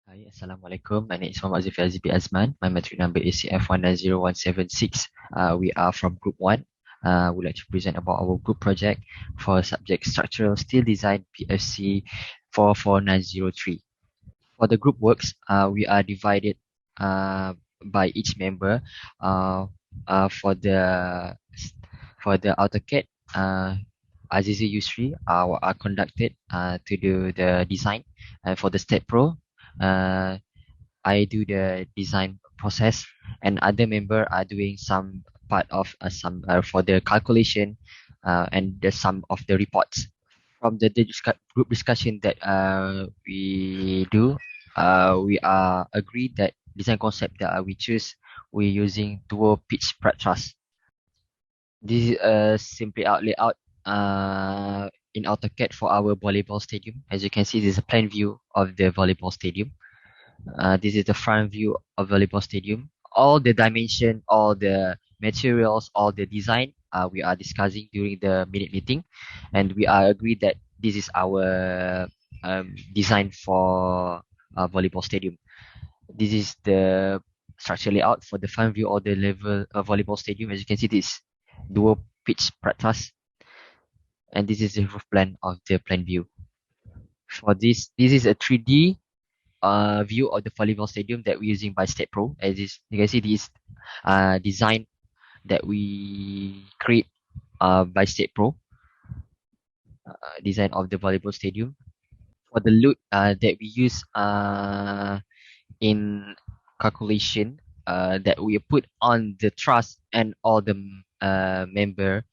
Hi, Assalamualaikum. My name is Muhammad Zulfi Azibi Azman. My matric number is CF190176. We are from Group 1. We'd like to present about our group project for subject Structural Steel Design PFC 44903. For the group works, we are divided uh, by each member. Uh, for the AutoCAD, Azizi Yusri are conducted to do the design. And for the Step Pro, uh, I do the design process, and other member are doing some part of some for the calculation and the some of the reports. From the group discussion that we do, we are agreed that design concept that we choose, we're using dual pitch spread truss. This is a simply out layout in AutoCAD for our volleyball stadium. As you can see, this is a plan view of the volleyball stadium. This is the front view of volleyball stadium. All the dimension, all the materials, all the design, we are discussing during the minute meeting, and we are agreed that this is our design for volleyball stadium. This is the structure layout for the front view of the level volleyball stadium. As you can see, this dual pitch practice, and this is the roof plan of the plan view. For this is a 3D view of the volleyball stadium that we're using by State Pro. As is, you can see this design that we create by State Pro, design of the volleyball stadium. For the load that we use in calculation that we put on the truss and all the member.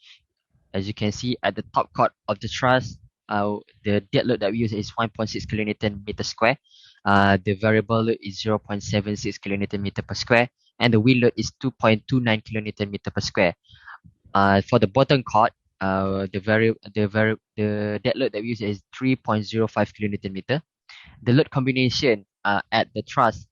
As you can see at the top chord of the truss, the dead load that we use is 1.6 kilonewton meter square. The variable load is 0.76 kilonewton meter per square, and the wheel load is 2.29 kilonewton meter per square. For the bottom chord, the dead load that we use is 3.05 kilonewton meter. The load combination at the truss,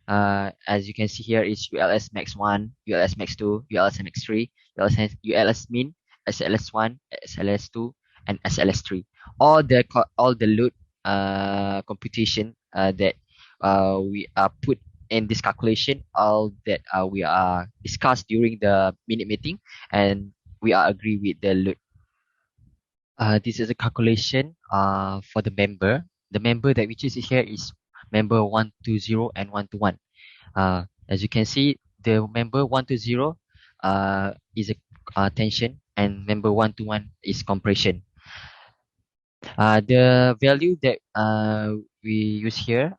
as you can see here, is ULS max 1, ULS max 2, ULS max 3, ULS min, SLS 1, SLS 2, and SLS 3. All the load computation that we are put in this calculation, all that we are discussed during the minute meeting, and we are agree with the load. This is a calculation for the member. The member that we choose here is member 120 and 121. As you can see, the member 120 is a tension, and member 121 is compression. The value that we use here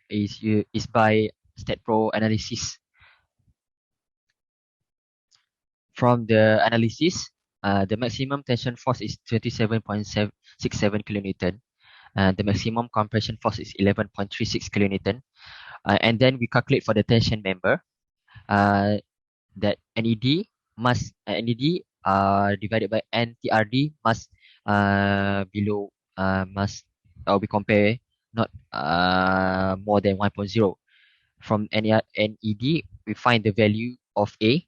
is by Stat Pro analysis. From the analysis, the maximum tension force is 27.67 kilonewton. The maximum compression force is 11.36 kilonewton. And then we calculate for the tension member that NED divided by NTRD must below must we compare not more than 1.0. From NED, we find the value of A,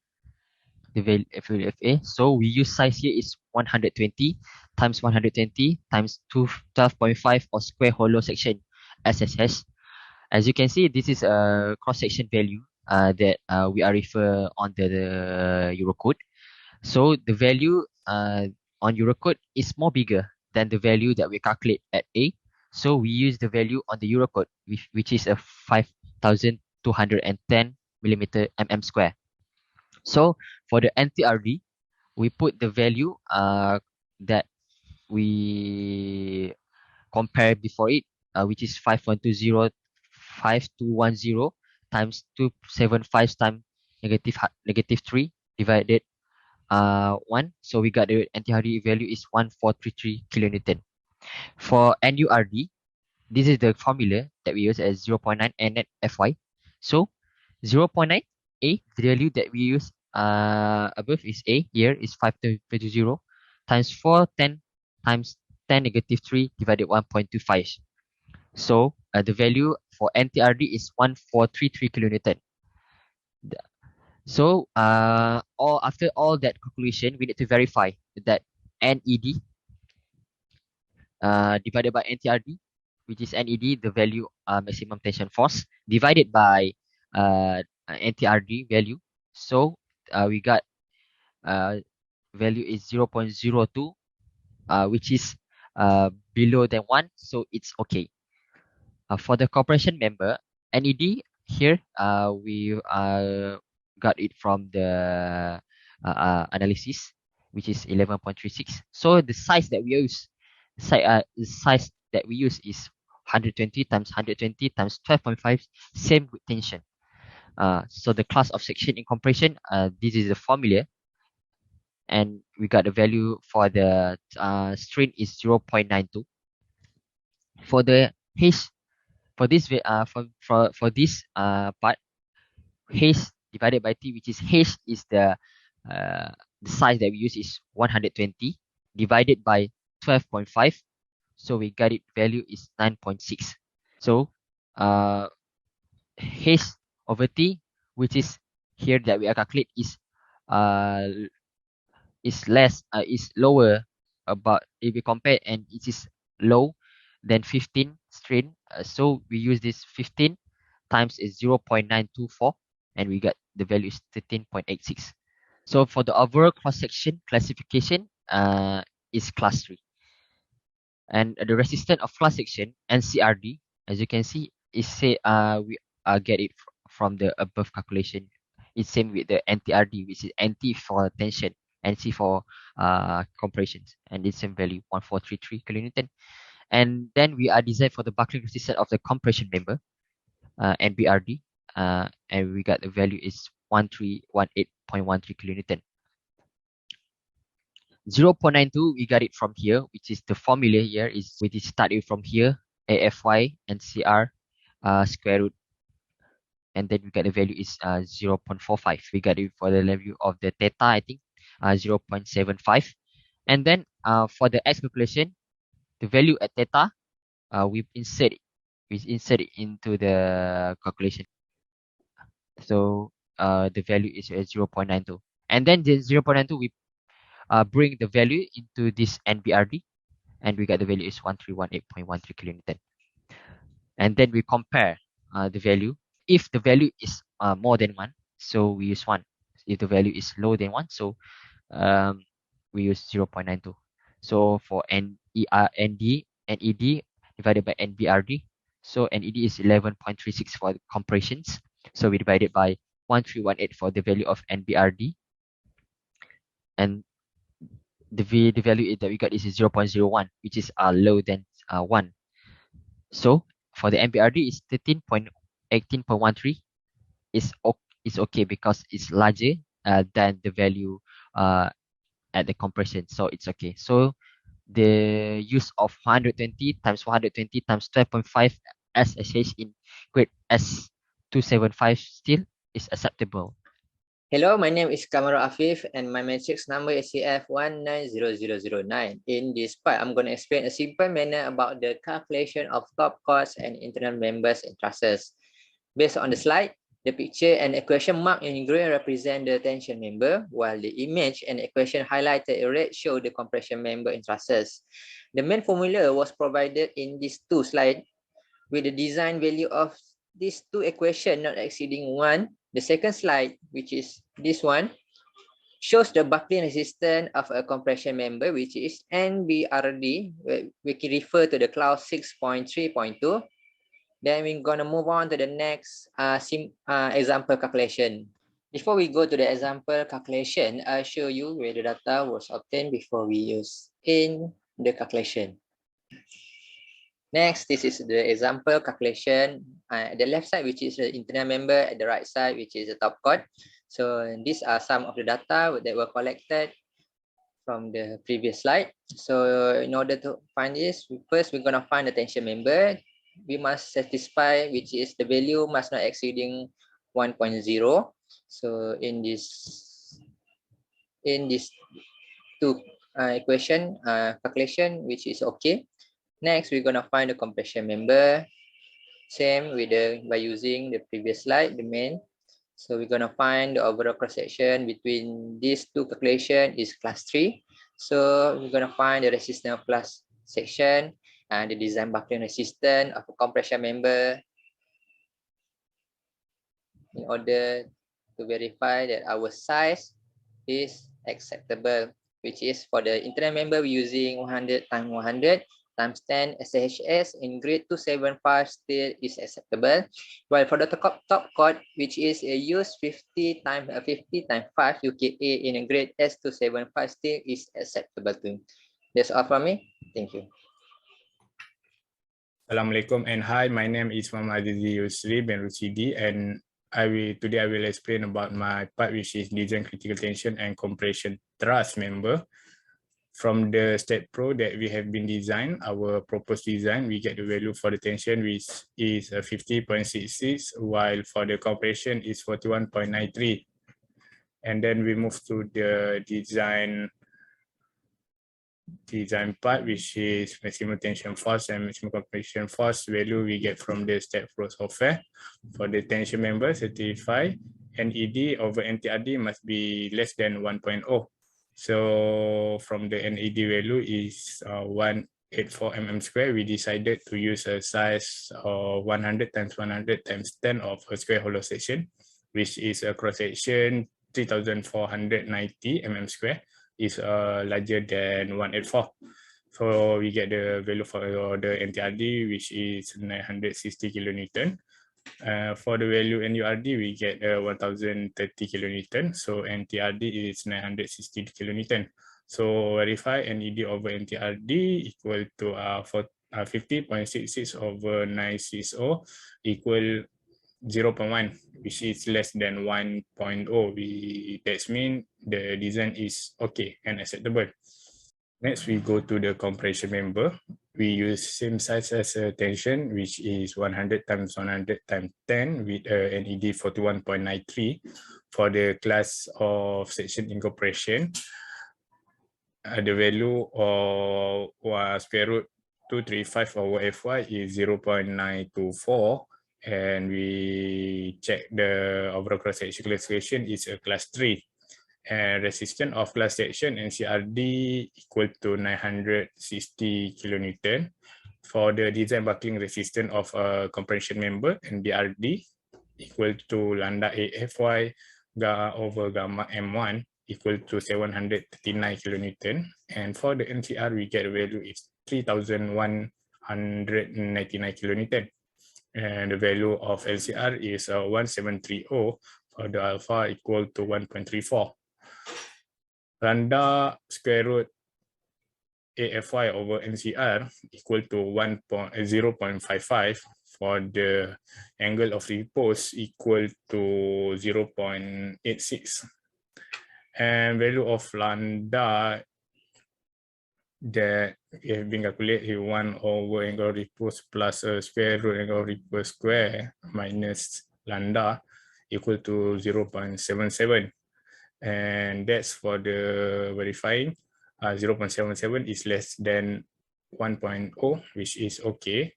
the value of A. So we use size here is 120 times 120 times 12.5 or square hollow section SSS. As you can see, this is a cross-section value that we are refer on the Eurocode. So the value on Eurocode is more bigger than the value that we calculate at A. So we use the value on the Eurocode, which is a 5,210 millimeter mm square. So for the NTRD, we put the value that we compare before it, which is 5120 5210 times 275 times negative 3 divided 1. So we got the NTRD value is 1433 kilonewton. For NURD, this is the formula that we use as 0.9 N net Fy. So 0.9 A, the value that we use above is A, here is 520 times 410 times 10 negative 3 divided 1.25. So the value for NTRD is 1433 kilonewton. So after all that calculation, we need to verify that NED divided by NTRD which is NED, the value maximum tension force, divided by NTRD value. So we got value is 0.02, which is below than 1, so it's okay. For the corporation member, NED here, we got it from the analysis, which is 11.36. So the size that we use, the size that we use is 120 times 120 times 12.5, same with tension. So the class of section in compression, this is the formula, and we got the value for the strain is 0.92. For the H, for this part, H divided by T, which is H is the size that we use is 120 divided by 12.5, so we got it value is 9.6. So H over T, which is here that we are calculate, uh is lower, about if we compare, and it is low than 15 strain, so we use this 15 times is 0.924, and we got the value is 13.86. So for the overall cross section classification, is class 3. And the resistance of class section NCRD, as you can see, is say we get it from the above calculation. It's same with the NTRD, which is NT for tension, NC for compressions, and it's same value 1433 kilonewton. And then we are designed for the buckling resistance of the compression member, NBRD, and we got the value is 1318.13 kilonewton. 0.92, we got it from here, which is the formula here is, which is started from here, AFY and CR square root, and then we got the value is 0.45. We got it for the value of the theta, I think 0.75. And then for the X calculation, the value at theta, we insert it into the calculation. So the value is 0.92, and then the 0.92 we bring the value into this NBRD, and we get the value is 1318.13 kilonewton. And then we compare the value. If the value is more than 1, so we use 1. If the value is lower than 1, so we use 0.92. So for NED divided by NBRD, so NED is 11.36 for the compressions, so we divide it by 1318 for the value of NBRD, and the value that we got is 0.01, which is lower than 1. So for the NBRD is 13.18.13, is okay because it's larger than the value at the compression, so it's okay. So the use of 120 times 120 times 12.5 SSH in grade S275 still is acceptable. Hello, my name is Kamaro Afif and my matrix number is CF190009. In this part, I'm going to explain a simple manner about the calculation of top chords and internal members and trusses. Based on the slide, the picture and equation marked in green represent the tension member, while the image and equation highlighted in red show the compression member and trusses. The main formula was provided in these two slides with the design value of these two equations not exceeding 1. The second slide, which is this one, shows the buckling resistance of a compression member, which is NBRD. We can refer to the clause 6.3.2. Then we're going to move on to the next example calculation. Before we go to the example calculation, I'll show you where the data was obtained before we use in the calculation. Next, this is the example calculation. At the left side, which is the internal member, at the right side, which is the top chord. So these are some of the data that were collected from the previous slide. So in order to find this, first we're going to find the tension member. We must satisfy, which is the value must not exceeding 1.0. So in this two equation calculation, which is okay. Next, we're going to find the compression member. Same with by using the previous slide, the main. So we're going to find the overall cross section between these two calculations is class 3. So we're going to find the resistance of class section. the design buckling resistance of a compression member in order to verify that our size is acceptable, which is for the internal member we're using 100 times 100 times 10 SHS in grade 275 still is acceptable, while for the top chord, which is a use 50 times 5 UKA in a grade S275 still is acceptable too. That's all from me. Thank you. Assalamualaikum and hi, my name is Muhammad Azizi Yusri bin Rusidi, and today I will explain about my part, which is design critical tension and compression truss member. From the step pro that we have been designed, our proposed design, we get the value for the tension, which is 50.66, while for the compression is 41.93. And then we move to the design part, which is maximum tension force and maximum compression force value we get from the step pro software. For the tension member, certify NED over NTRD must be less than 1.0. So from the NED value is 184 mm square, we decided to use a size of 100 times 100 times 10 of a square hollow section, which is a cross section 3490 mm square, is larger than 184. So we get the value for the NTRD, which is 960 kilonewton. For the value NURD, we get 1030 kilonewton. So NTRD is 960 kilonewton. So verify NED over NTRD equal to 50.66 over 960 equal 0.1, which is less than 1.0. That means the design is okay and acceptable. Next, we go to the compression member. We use same size as a tension, which is 100 times 100 times 10 with a NED 41.93 for the class of section in compression. The value of square root 235 over Fy is 0.924. And we check the overall cross section classification is a class 3. And resistance of class section NCRD equal to 960 kilonewton. For the design buckling resistance of a compression member NBRD equal to lambda AFY over gamma M1 equal to 739 kilonewton. And for the NCR, we get a value is 3199 kilonewton. And the value of LCR is 1730 for the alpha equal to 1.34. Lambda square root AFY over NCR equal to 0.55 for the angle of repose equal to 0.86. And value of lambda that have been calculated 1 over angle of repose plus a square root angle of repose square minus lambda equal to 0.77. And that's for the verifying. 0.77 is less than 1.0, which is okay.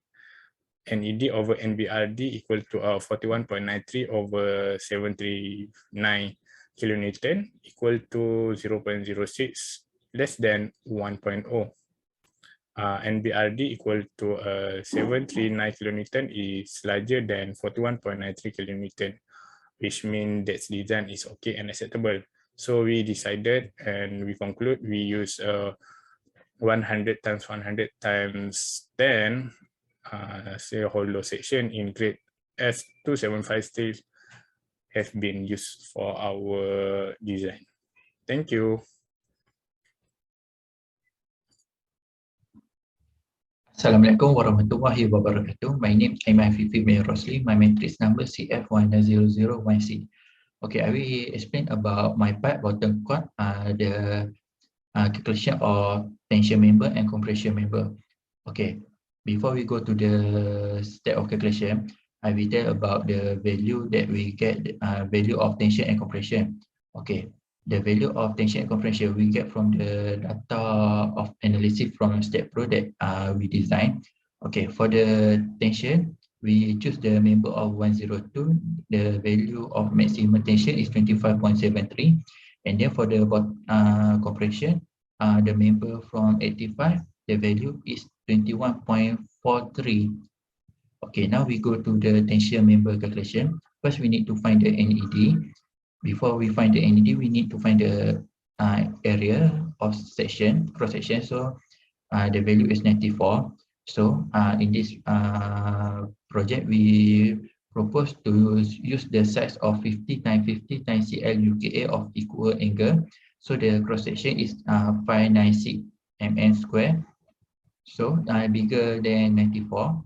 NED over NBRD equal to 41.93 over 739 kilonewton equal to 0.06, less than 1.0. NBRD equal to 739 kilonewton is larger than 41.93 kilonewton, which means that design is okay and acceptable. So we decided and we conclude we use 100 times 100 times 10 say hollow section in grade S275 still has been used for our design. Thank you. Assalamualaikum warahmatullahi wabarakatuh. My name is Aiman Fifi bin Rosli. My matrix number CF1001C. Okay, I will explain about my part bottom chord, the calculation of tension member and compression member. Okay, before we go to the step of calculation, I will tell about the value that we get, value of tension and compression. Okay, the value of tension and compression we get from the data of analysis from step pro that we design. Okay, for the tension, we choose the member of 102. The value of maximum tension is 25.73. And then for the compression, the member from 85, the value is 21.43. Okay, now we go to the tension member calculation. First, we need to find the NED. Before we find the NED, we need to find the area of section, cross section. So the value is 94. So in this project, we propose to use the size of 50 times 50 times CL UKA of equal angle. So the cross section is 596 mm square. So bigger than 94.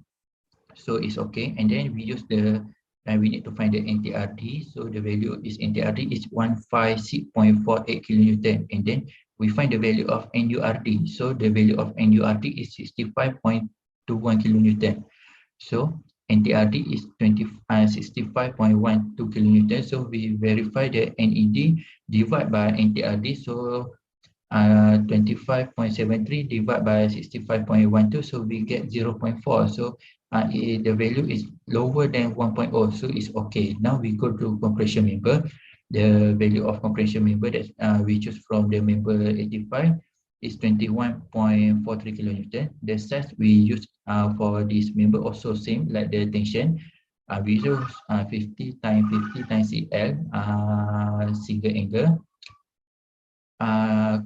So it's okay. And then we use the we need to find the NTRD. So the value is NTRD is 156.48 kilonewton. And then we find the value of NURD. So the value of NURD is 65.21 kilonewton. So NTRD is 65.12 kilonewton. So we verify the NED divide by NTRD. So 25.73 divided by 65.12, so we get 0.4. So the value is lower than 1.0, so it's okay. Now we go to compression member. The value of compression member that we choose from the member 85 is 21.43 kilonewton. The size we use for this member also same like the tension. We use 50 times 50 times CL single angle.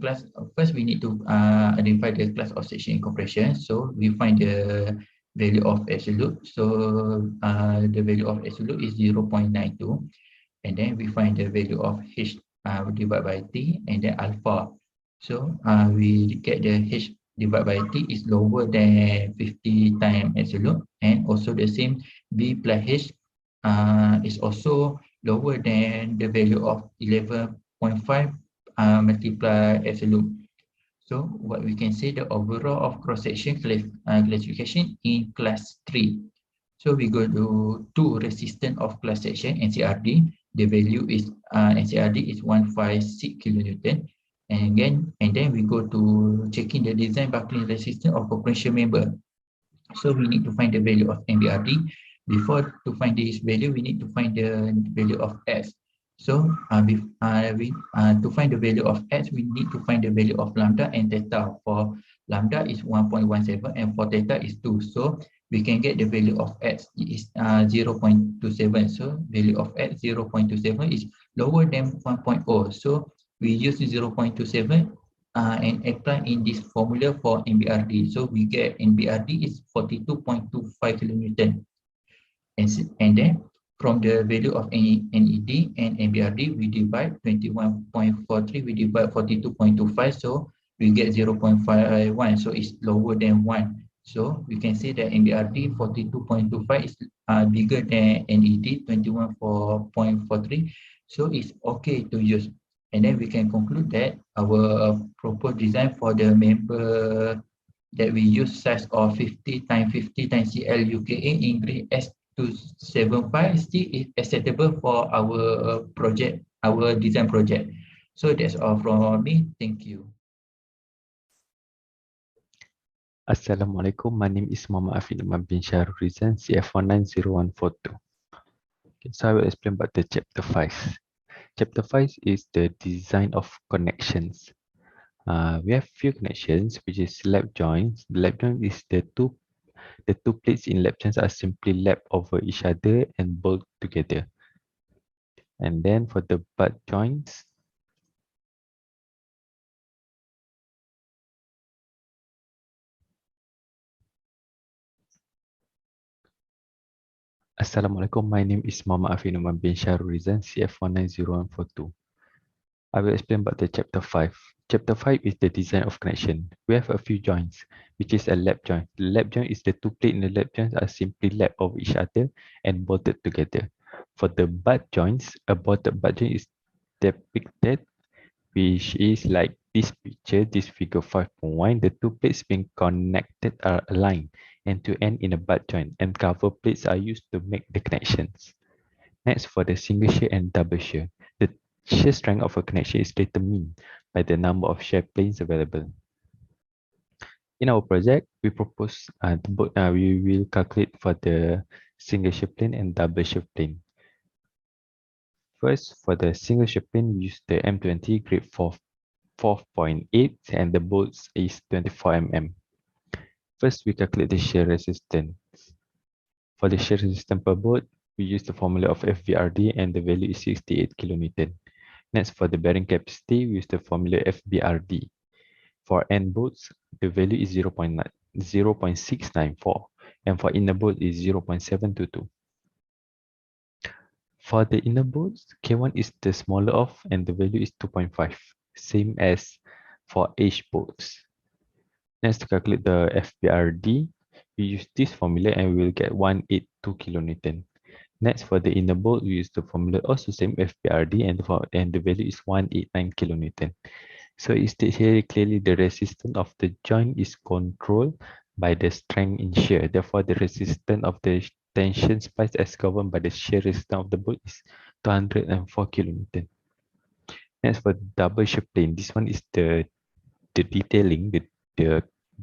Class first we need to identify the class of section in compression. So we find the value of absolute. So the value of absolute is 0.92, and then we find the value of H divided by T, and then alpha. So we get the H divided by T is lower than 50 times absolute, and also the same B plus H is also lower than the value of 11.5 multiply absolute. So what we can say, the overall of cross-section classification in class 3. So we go to resistance of class section NCRD. The value is NCRD is 156 kilonewton. And then we go to checking the design buckling resistance of compression member. So we need to find the value of MBRD. Before to find this value, we need to find the value of S. So to find the value of X, we need to find the value of lambda and theta. For lambda is 1.17 and for theta is 2. So we can get the value of X is 0.27. So value of X 0.27 is lower than 1.0. So we use 0.27 and apply in this formula for MBRD. So we get MBRD is 42.25 kilonewton. And then from the value of NED and MBRD, we divide 21.43, we divide 42.25, so we get 0.51, so it's lower than 1. So we can say that MBRD 42.25 is bigger than NED 21.43, so it's okay to use. And then we can conclude that our proposed design for the member that we use size of 50 times 50 times CL UKA in grade S275 still is acceptable for our project, our design project. So that's all from me. Thank you. Assalamualaikum. My name is Muhammad Afiq bin Syahrul Rizan, CF190142. Okay, so I will explain about the chapter 5. Chapter 5 is the design of connections. We have few connections, which is lap joints. The lap joint is the two plates in lap joints are simply lap over each other and bolt together. And then for the butt joints, Assalamualaikum. My name is Muhammad Afiq bin Syahrul Rizan, CF190142. I will explain about the chapter 5. Chapter 5 is the design of connection. We have a few joints, which is a lap joint. The lap joint is the two plates in the lap joints are simply lap over each other and bolted together. For the butt joints, a bolted butt joint is depicted, which is like this picture, this figure 5.1. The two plates being connected are aligned end to end in a butt joint, and cover plates are used to make the connections. Next, for the single shear and double shear, the shear strength of a connection is determined by the number of shear planes available. In our project, we propose we will calculate for the single shear plane and double shear plane. First, for the single shear plane, we use the M20 grade 4.8 and the bolts is 24 mm. First, we calculate the shear resistance. For the shear resistance per bolt, we use the formula of FBRD and the value is 68 kilonewton. Next, for the bearing capacity, we use the formula FBRD. For end bolts, the value is 0.694 and for inner bolt is 0.722. For the inner bolts, K1 is the smaller of and the value is 2.5, same as for edge bolts. Next, to calculate the FBRD, we use this formula and we will get 182 kilonewton. Next, for the inner bolt, we use the formula also same FBRD and the value is 189 kilonewton. So it states here clearly the resistance of the joint is controlled by the strength in shear. Therefore, the resistance of the tension splice as governed by the shear resistance of the bolt is 204 kilonewton. Next, for double shear plane, this one is the detailing, the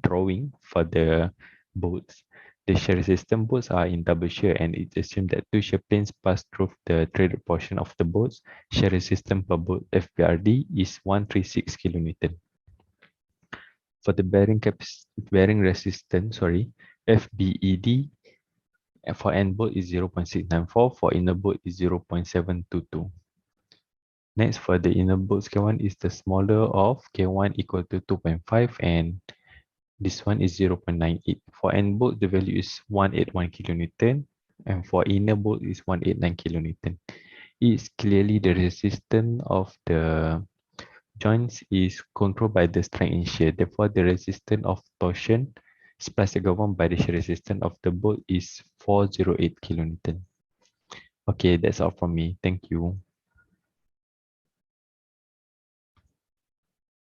drawing for the bolts. The shear resistance bolts are in double shear and it assumes that two shear planes pass through the threaded portion of the bolts. Shear resistance per bolt FBRD is 136 kilonewton. For the bearing resistance, FBED for end bolt is 0.694, for inner bolt is 0.722. Next, for the inner bolts, K1 is the smaller of K1 equal to 2.5 and this one is 0.98. For end bolt, the value is 181 kilonewton and for inner bolt is 189 kilonewton. It's clearly the resistance of the joints is controlled by the strength in shear. Therefore, the resistance of torsion splice governed by the shear resistance of the bolt is 408 kilonewton. Okay, that's all from me. Thank you.